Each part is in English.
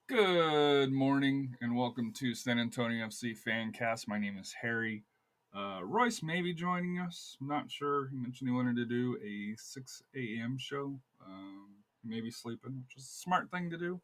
Good morning and welcome to SanAntonio FC Fancast. My name is Harry. Royce may be joining us. I'm not sure. He mentioned he wanted to do a 6 a.m. show. He may be sleeping, which is a smart thing to do.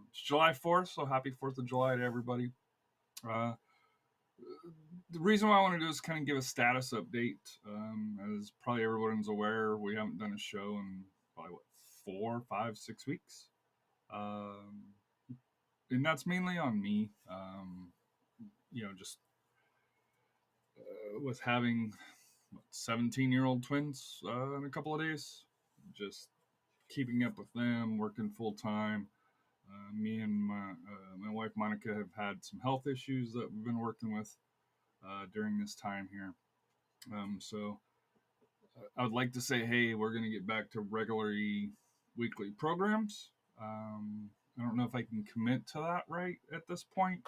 It's July 4th, so happy 4th of July to everybody. The reason why I want to do is kind of give a status update. As probably everyone's aware, we haven't done a show in probably, 4, 5, 6 weeks. And that's mainly on me. Just with having 17-year-old twins in a couple of days, just keeping up with them, working full time. Me and my wife Monica have had some health issues that we've been working with during this time here. So I would like to say, hey, we're going to get back to regularly weekly programs. I don't know if I can commit to that right at this point.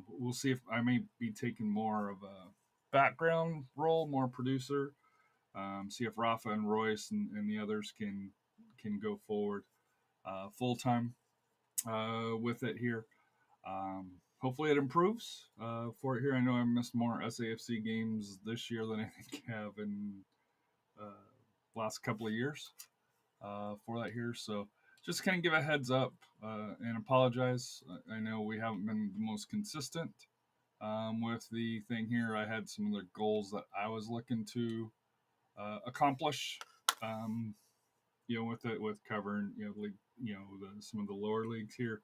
We'll see if I may be taking more of a background role, more producer. See if Rafa and Royce and the others can go forward full time with it here. Hopefully it improves for it here. I know I missed more SAFC games this year than I think I have in last couple of years for that here. So just kind of give a heads up and apologize. I know we haven't been the most consistent with the thing here. I had some of the goals that I was looking to accomplish. With covering some of the lower leagues here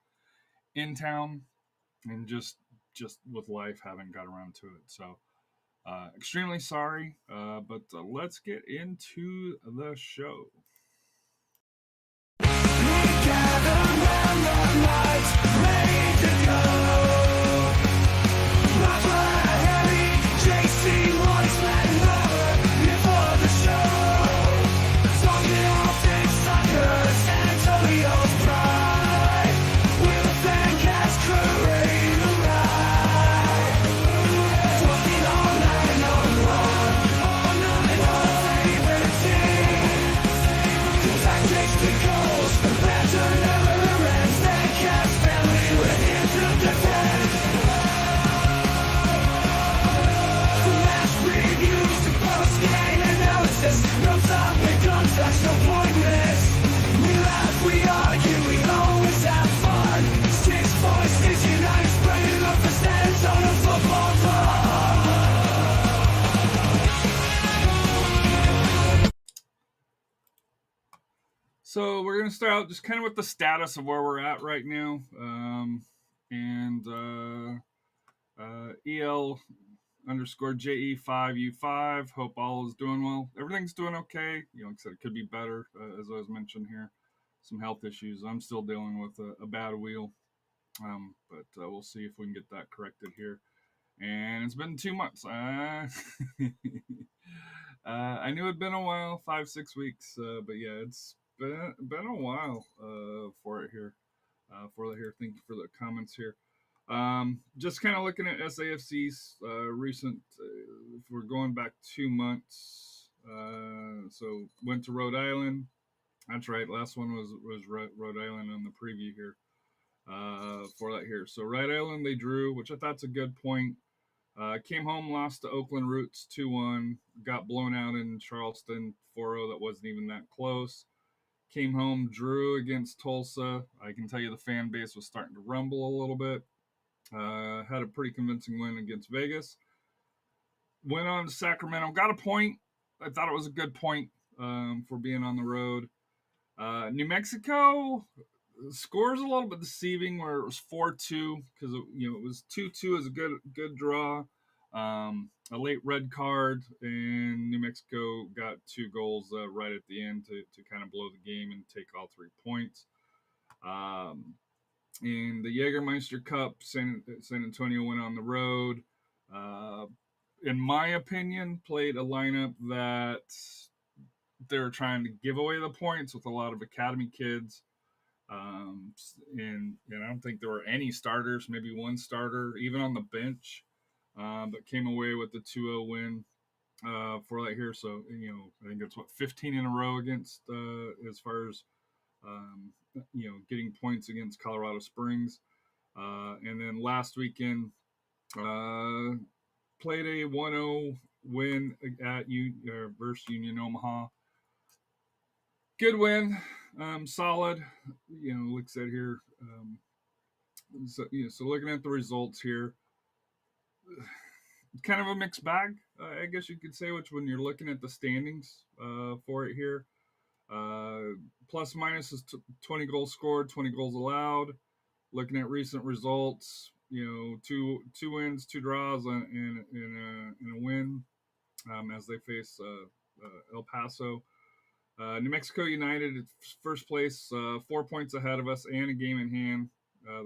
in town, and just with life haven't got around to it. So extremely sorry, but let's get into the show. So we're going to start out just kind of with the status of where we're at right now. EL underscore JE5U5. Hope all is doing well. Everything's doing okay. Like I said, it could be better, as I was mentioned here. Some health issues. I'm still dealing with a bad wheel. But we'll see if we can get that corrected here. And it's been 2 months. I knew it'd been a while, 5-6 weeks. But yeah, it's been a while for it here. For that here. Thank you for the comments here. Just kind of looking at SAFC's recent, if we're going back 2 months. So went to Rhode Island. That's right. Last one was Rhode Island on the preview here for that here. So Rhode Island, they drew, which I thought's a good point. Came home, lost to Oakland Roots 2-1. Got blown out in Charleston 4-0. That wasn't even that close. Came home, drew against Tulsa. I can tell you the fan base was starting to rumble a little bit. Had a pretty convincing win against Vegas. Went on to Sacramento. Got a point. I thought it was a good point for being on the road. New Mexico scores a little bit deceiving, where it was 4-2 because it was 2-2 as a good draw. A late red card, and New Mexico got 2 goals right at the end to kind of blow the game and take all 3 points. In the Jägermeister Cup, SanAntonio went on the road. In my opinion, played a lineup that they were trying to give away the points with a lot of academy kids. And I don't think there were any starters, maybe one starter, even on the bench, but came away with the 2-0 win for that here. So, I think it's 15 in a row against as far as getting points against Colorado Springs. And then last weekend, played a 1-0 win at versus Union Omaha. Good win, solid. Looks at here. So looking at the results here, kind of a mixed bag, I guess you could say. Which when you're looking at the standings for it here, plus minus is 20 goals scored, 20 goals allowed. Looking at recent results, two wins, two draws, and a win as they face El Paso. New Mexico United, first place, 4 points ahead of us, and a game in hand.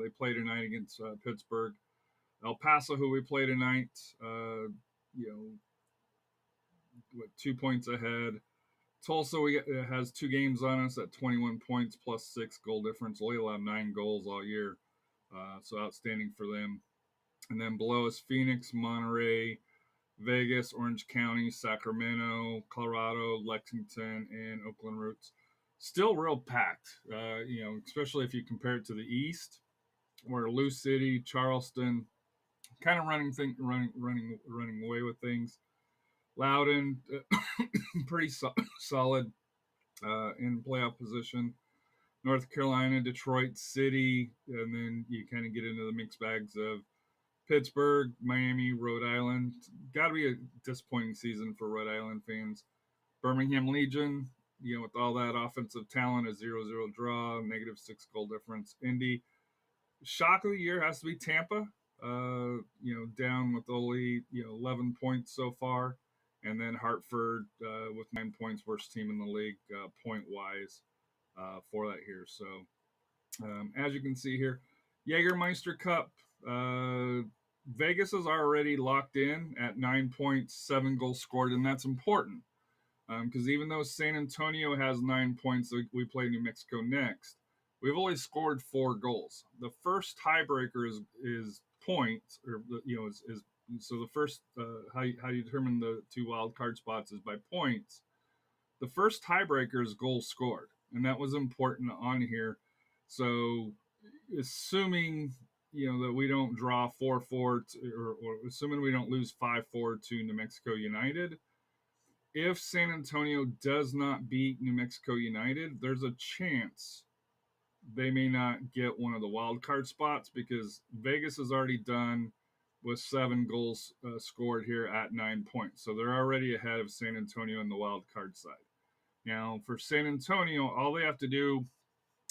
They play tonight against Pittsburgh. El Paso, who we play tonight, 2 points ahead. Tulsa has 2 games on us at 21 points plus 6 goal difference. Only allowed 9 goals all year, so outstanding for them. And then below us, Phoenix, Monterey, Vegas, Orange County, Sacramento, Colorado, Lexington, and Oakland Roots. Still real packed, especially if you compare it to the East, where Lou City, Charleston, kind of running away with things. Loudon, pretty solid in playoff position. North Carolina, Detroit City, and then you kind of get into the mixed bags of Pittsburgh, Miami, Rhode Island. Got to be a disappointing season for Rhode Island fans. Birmingham Legion, with all that offensive talent, a 0-0 draw, -6 goal difference. Indy, shock of the year has to be Tampa. Down with only 11 points so far, and then Hartford with 9 points, worst team in the league point wise for that here. So as you can see here, Jägermeister Cup. Vegas is already locked in at 9 points, 7 goals scored, and that's important because even though SanAntonio has 9 points, we play New Mexico next. We've only scored 4 goals. The first tiebreaker is points, or is so the first how you determine the 2 wild card spots is by points. The first tiebreaker is goals scored, and that was important on here. So assuming that we don't draw 4-4 or assuming we don't lose 5-4 to New Mexico United, if SanAntonio does not beat New Mexico United, there's a chance they may not get one of the wild card spots because Vegas is already done with 7 goals scored here at 9 points. So they're already ahead of SanAntonio in the wild card side. Now, for SanAntonio, all they have to do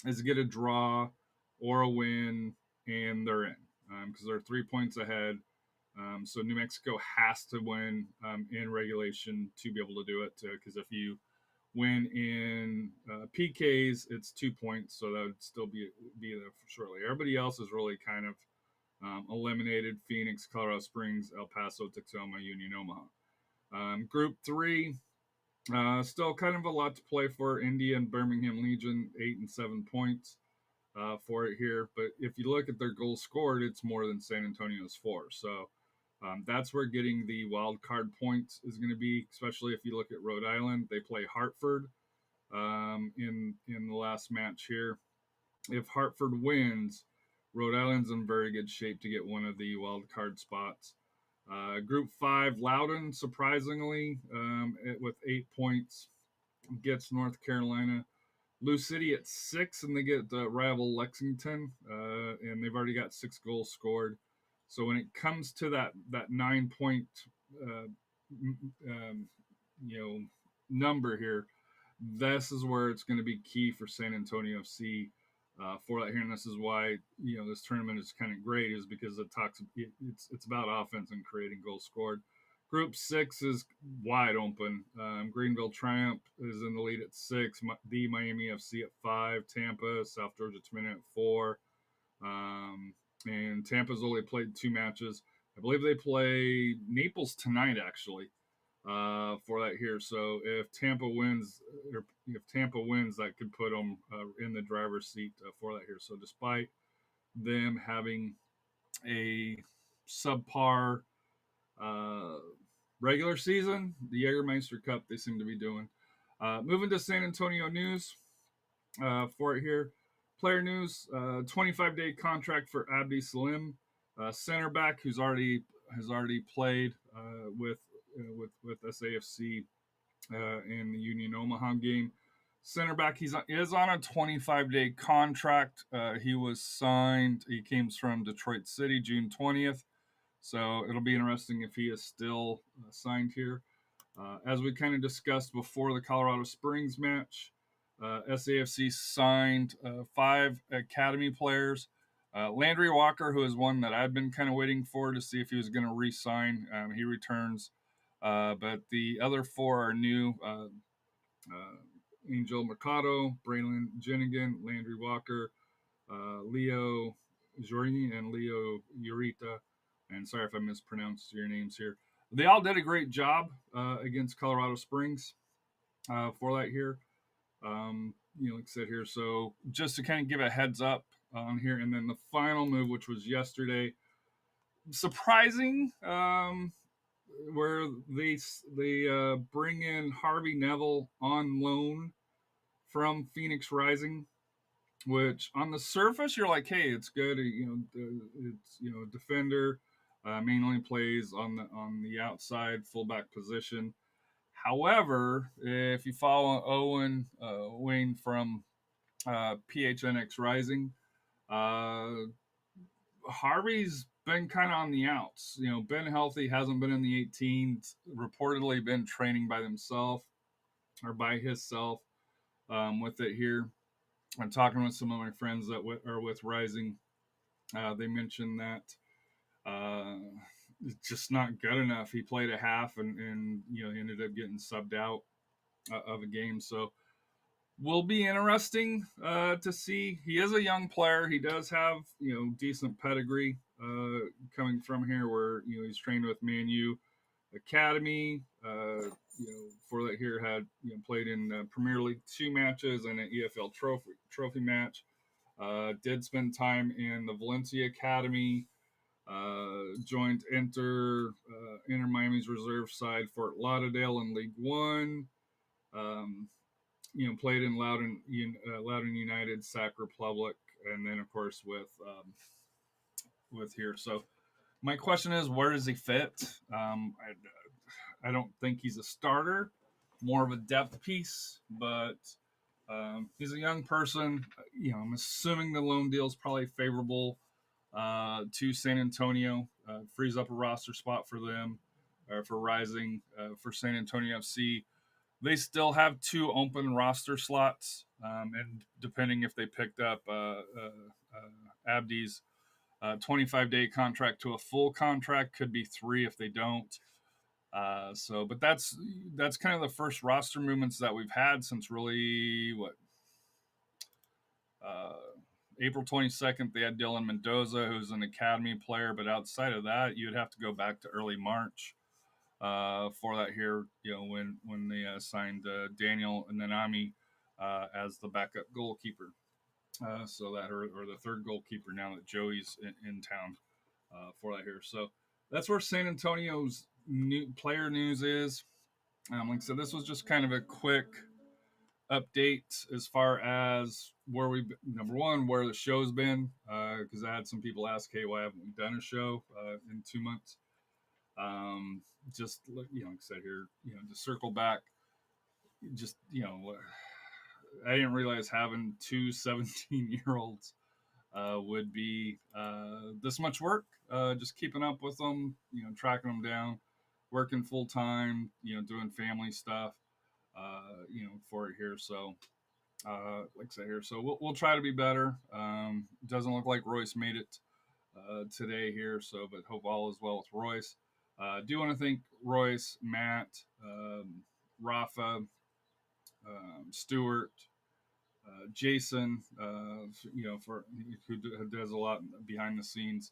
is get a draw or a win, and they're in because they're 3 points ahead. So New Mexico has to win in regulation to be able to do it because if you win in PKs, it's 2 points, so that would still be there for shortly. Everybody else is really kind of eliminated: Phoenix, Colorado Springs, El Paso, Tacoma, Union Omaha. Group 3, still kind of a lot to play for. India and Birmingham Legion, 8 and 7 points for it here. But if you look at their goals scored, it's more than SanAntonio's 4. So that's where getting the wild card points is going to be, especially if you look at Rhode Island. They play Hartford in the last match here. If Hartford wins, Rhode Island's in very good shape to get one of the wild card spots. Group 5, Loudon, surprisingly, with 8 points, gets North Carolina. Lou City at 6, and they get rival Lexington, and they've already got 6 goals scored. So when it comes to that 9 point, number here, this is where it's going to be key for SanAntonio FC for that here, and this is why this tournament is kind of great, is because it's about offense and creating goals scored. Group 6 is wide open. Greenville Triumph is in the lead at 6. The Miami FC at 5. Tampa, South Georgia Tomino at 4. And Tampa's only played 2 matches. I believe they play Naples tonight, actually, for that here. So if Tampa wins, that could put them in the driver's seat for that here. So despite them having a subpar regular season, the Jägermeister Cup they seem to be doing. Moving to SanAntonio news. for it here. Player news: 25-day contract for Abdi Salim, center back who's already has already played with SAFC in the Union Omaha game. Center back, is on a 25-day contract. He was signed. He came from Detroit City June 20th. So it'll be interesting if he is still signed here. As we kind of discussed before the Colorado Springs match, SAFC signed 5 academy players. Landry Walker, who is one that I've been kind of waiting for to see if he was going to re-sign. He returns. But the other 4 are new. Angel Mercado, Braylon Jenigan, Landry Walker, Leo Jorini, and Leo Urita. And sorry if I mispronounced your names here. They all did a great job against Colorado Springs for that here. Like I said here. So just to kind of give a heads up on here. And then the final move, which was yesterday, surprising, where they bring in Harvey Neville on loan from Phoenix Rising, which on the surface you're like, hey, it's good. It's defender, mainly plays on the outside fullback position. However, if you follow Owen Wayne from PHNX Rising, Harvey's been kind of on the outs. Been healthy, hasn't been in the 18s. Reportedly been training by himself or by himself with it here. I'm talking with some of my friends that are with Rising. They mentioned that it's just not good enough. He played a half and ended up getting subbed out of a game. So will be interesting to see. He is a young player. He does have decent pedigree coming from here, where he's trained with Man U Academy. For that here had played in Premier League 2 matches and an EFL trophy match. Did spend time in the Valencia Academy. Joined Inter Miami's reserve side, Fort Lauderdale in League One. Played in Loudoun United, Sac Republic, and then of course with here. So my question is, where does he fit? I don't think he's a starter, more of a depth piece, but he's a young person. I'm assuming the loan deal is probably favorable to San Antonio. Frees up a roster spot for them, for Rising, for SanAntonio FC. They still have 2 open roster slots, and depending if they picked up Abdi's 25-day contract to a full contract, could be 3 if they don't. But that's kind of the first roster movements that we've had since really April 22nd. They had Dylan Mendoza, who's an academy player, but outside of that, you'd have to go back to early March for that here. When they signed Daniel Nanami as the backup goalkeeper. So that or the third goalkeeper now that Joey's in town for that here. So that's where San Antonio's new player news is. Like I said, this was just kind of a quick update as far as where number one, where the show's been, because I had some people ask, hey, why haven't we done a show in 2 months? Just like I said here, to circle back, just I didn't realize having 2 17-year-olds would be this much work. Just keeping up with them, tracking them down, working full time, doing family stuff, for it here. So, like I said here, so we'll try to be better. Doesn't look like Royce made it today here, so but hope all is well with Royce. Do want to thank Royce, Matt, Rafa, Stuart, Jason, for who does a lot behind the scenes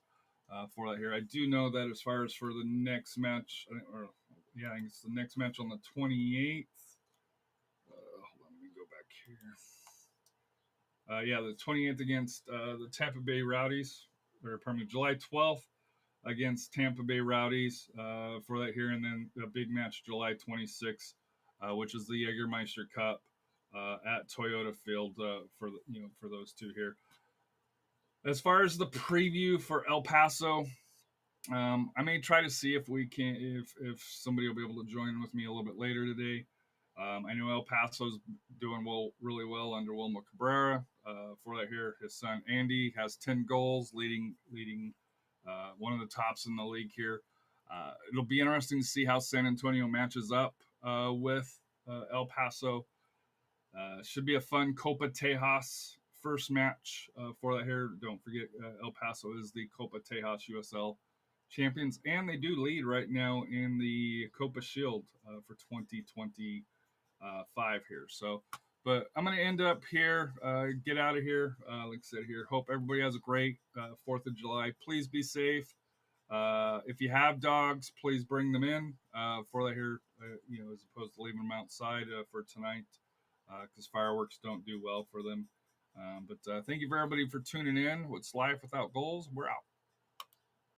for that here. I do know that as far as for the next match, I think it's the next match on the 28th. Hold on, let me go back here. The 28th against the Tampa Bay Rowdies, or pardon me, July 12th against Tampa Bay Rowdies for that here, and then the big match July 26th, which is the Jägermeister Cup at Toyota Field for those two here. As far as the preview for El Paso, I may try to see if we can if somebody will be able to join with me a little bit later today. I know El Paso's doing really well under Wilma Cabrera. For that here, his son Andy has 10 goals, leading one of the tops in the league here. It'll be interesting to see how SanAntonio matches up with El Paso. Should be a fun Copatejas first match for that here. Don't forget, El Paso is the Copatejas USL champions, and they do lead right now in the Copa Shield for 2025 here. So, but I'm going to end up here, get out of here. Like I said here, hope everybody has a great 4th of July. Please be safe. If you have dogs, please bring them in for that here, as opposed to leaving them outside for tonight, because fireworks don't do well for them. But thank you for everybody for tuning in. What's Life Without Goals? We're out.